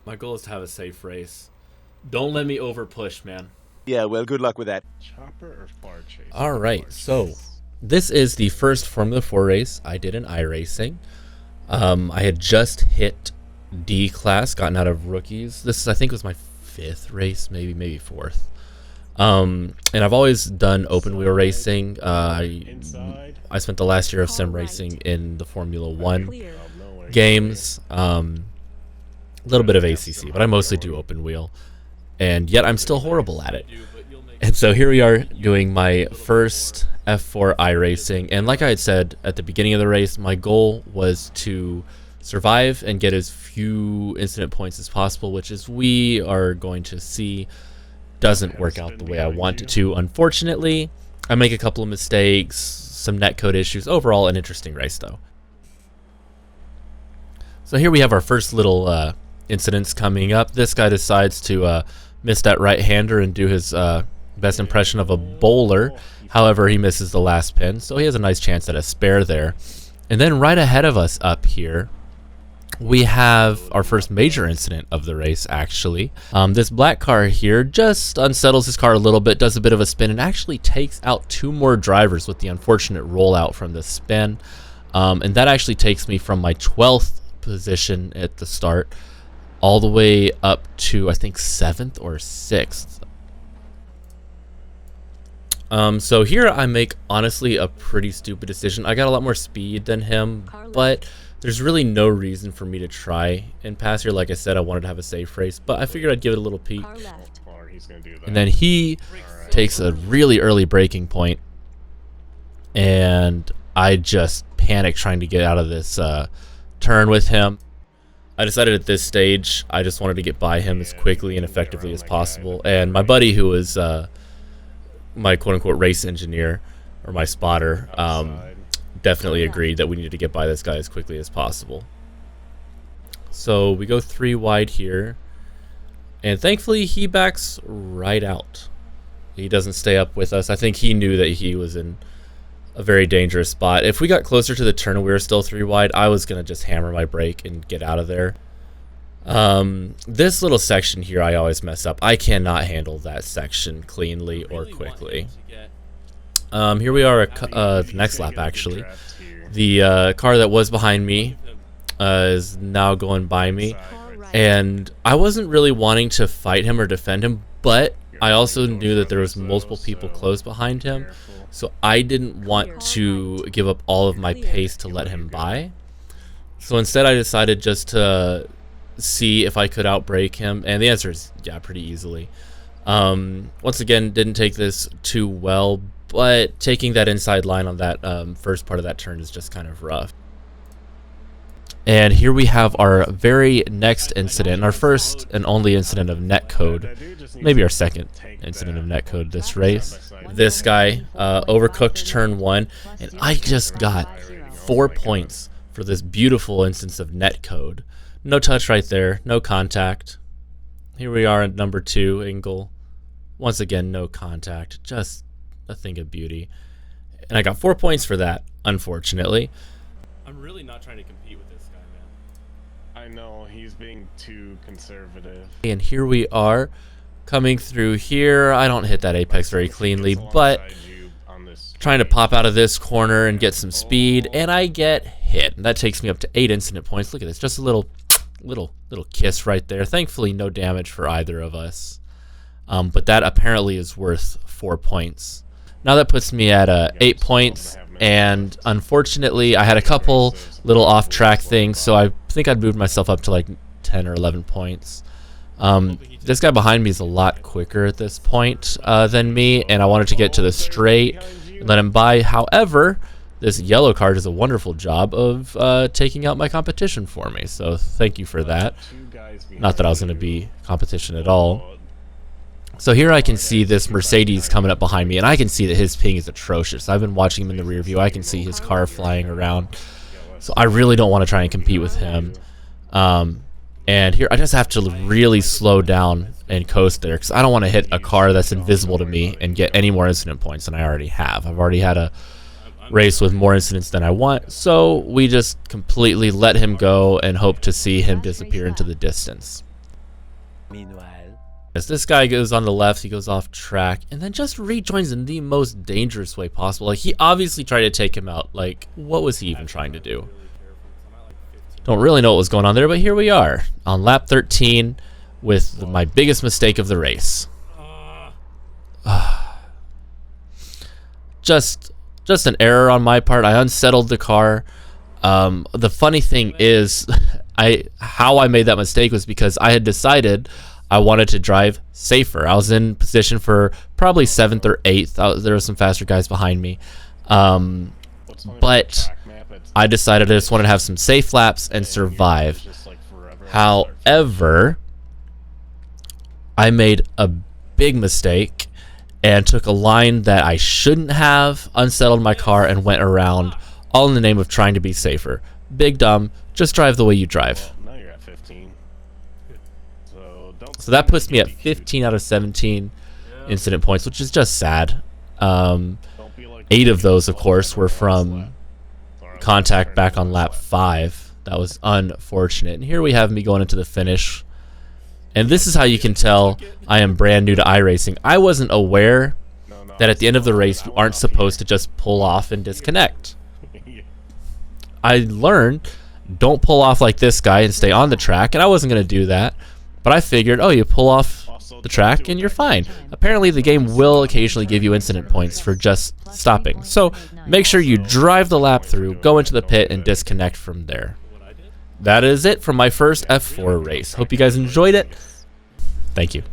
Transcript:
My goal is to have a safe race. Don't let me over push, man. Yeah, well, good luck with that. Chopper or far chase? All right, so this is the first Formula 4 race I did in iRacing. I had just hit D class, gotten out of rookies. This, I think, was my fifth race, maybe fourth. And I've always done open wheel racing. I spent the last year of sim racing in the Formula 1 games. A little bit of ACC, but I mostly do open wheel. And yet I'm still horrible at it. And so here we are doing my first F4 iRacing. And like I had said at the beginning of the race, my goal was to survive and get as few incident points as possible, which, as we are going to see, doesn't work out the way I want it to. Unfortunately, I make a couple of mistakes, some netcode issues. Overall, an interesting race, though. So here we have our first little incidents coming up. This guy decides to miss that right-hander and do his best impression of a bowler. However, he misses the last pin, so he has a nice chance at a spare there. And then right ahead of us up here, we have our first major incident of the race, actually. This black car here just unsettles his car a little bit, does a bit of a spin, and actually takes out two more drivers with the unfortunate rollout from the spin. And that actually takes me from my 12th position at the start all the way up to, I think, 7th or 6th. So here I make, honestly, a pretty stupid decision. I got a lot more speed than him, but there's really no reason for me to try and pass here. Like I said, I wanted to have a safe race, but I figured I'd give it a little peek. And then he takes a really early braking point, and I just panic trying to get out of this turn with him. I decided at this stage I just wanted to get by him as quickly and effectively as possible. And my buddy, who was my quote-unquote race engineer, or my spotter, definitely agreed that we needed to get by this guy as quickly as possible. So we go 3 wide here, and thankfully he backs right out. He doesn't stay up with us. I think he knew that he was in a very dangerous spot. If we got closer to the turn and we were still 3 wide, I was going to just hammer my brake and get out of there. This little section here I always mess up. I cannot handle that section cleanly or quickly. Here we are at the next lap, actually. The car that was behind me is now going by me. And I wasn't really wanting to fight him or defend him, but I also knew that there was multiple people close behind him. So I didn't want to give up all of my pace to let him by. So instead I decided just to see if I could outbrake him. And the answer is yeah, pretty easily. Once again, didn't take this too well, but taking that inside line on that first part of that turn is just kind of rough. And here we have our very next incident, our first and only incident of netcode, maybe our second incident of netcode this race. This guy overcooked turn 1, and I just got 4 points for this beautiful instance of netcode. No touch right there, no contact. Here we are at number 2, Ingle. Once again, no contact, just a thing of beauty. And I got 4 points for that, unfortunately. I'm really not trying to compete with this guy, man. I know, he's being too conservative. And here we are coming through here. I don't hit that apex very cleanly, but trying to pop out of this corner and get some speed, and I get hit. And that takes me up to 8 incident points. Look at this, just a little kiss right there. Thankfully, no damage for either of us. But that apparently is worth 4 points. Now that puts me at 8 points, and unfortunately I had a couple little off-track things, so I think I'd moved myself up to like 10 or 11 points. This guy behind me is a lot quicker at this point than me, and I wanted to get to the straight and let him by. However, this yellow car does a wonderful job of taking out my competition for me, so thank you for that. Not that I was going to be competition at all. So here I can see this Mercedes coming up behind me, and I can see that his ping is atrocious. I've been watching him in the rear view. I can see his car flying around. So I really don't want to try and compete with him. And here I just have to really slow down and coast there, because I don't want to hit a car that's invisible to me and get any more incident points than I already have. I've already had a race with more incidents than I want, so we just completely let him go and hope to see him disappear into the distance. Meanwhile, As this guy goes on the left, he goes off track, and then just rejoins in the most dangerous way possible. Like, he obviously tried to take him out. Like, what was he even trying to do? Don't really know what was going on there, but here we are on lap 13 with my biggest mistake of the race. Just an error on my part. I unsettled the car. The funny thing is, how I made that mistake was because I had decided I wanted to drive safer. I was in position for probably 7th or 8th. There were some faster guys behind me. But I decided I just wanted to have some safe laps and survive. However, I made a big mistake and took a line that I shouldn't have, unsettled my car, and went around, all in the name of trying to be safer. Big dumb. Just drive the way you drive. Well, now you're at 15. So that puts me at 15 out of 17 incident points, which is just sad. 8 of those, of course, were from contact back on lap 5. That was unfortunate. And here we have me going into the finish. And this is how you can tell I am brand new to iRacing. I wasn't aware that at the end of the race, you aren't supposed to just pull off and disconnect. I learned, don't pull off like this guy and stay on the track, and I wasn't going to do that. But I figured, oh, you pull off the track and you're fine. Apparently, the game will occasionally give you incident points for just stopping. So make sure you drive the lap through, go into the pit, and disconnect from there. That is it for my first F4 race. Hope you guys enjoyed it. Thank you.